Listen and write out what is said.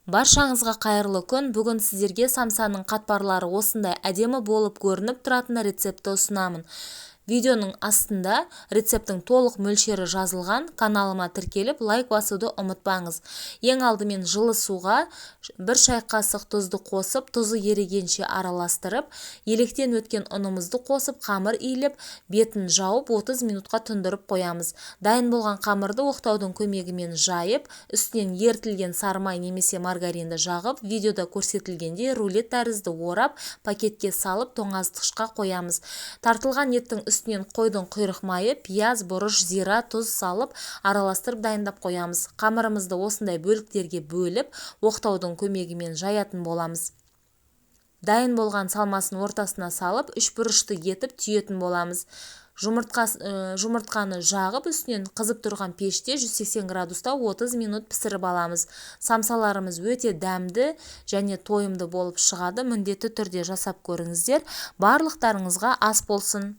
Баршаңызға қайырлы күн. Бүгін сіздерге самсаның қатпарлары осындай әдемі болып көрініп тұратын рецепті ұсынамын. Видеоның астында рецептің толық мөлшері жазылған. Каналыма тіркеліп лайк басуды ұмытпаңыз. Ең алдымен жылы суға 1 шай қасық тұзды қосып, тұзы ерігенше араластырып, електен өткен ұнымызды қосып, қамыр иіліп, бетін жауып 30 минутқа тұндырып қоямыз. Дайын болған қамырды оқтаудың көмегімен жайып, үстінен ерітілген сары май немесе маргаринді жағып, видеода көрсетілгендей рулет тәрізді орап, пакетке салып, тоңазытқышқа қоямыз. Тартылған еттің үстінен қойдың құйрық майы, пияз, бұрыш, зира, тұз салып, араластырып дайындап қоямыз. Қамырымызды осындай бөліктерге бөліп, оқтаудың көмегімен жаятын боламыз. Дайын болған салмасын ортасына салып, 3 бұрышты етіп түйетін боламыз. Жұмыртқаны жағып, үстінен қызып тұрған пеште 180 градуста 30 минут пісіріп аламыз. Самсаларымыз өте дәмді және тойымды болып шығады. Міндетті түрде жасап көріңіздер. Барлықтарыңызға ас болсын.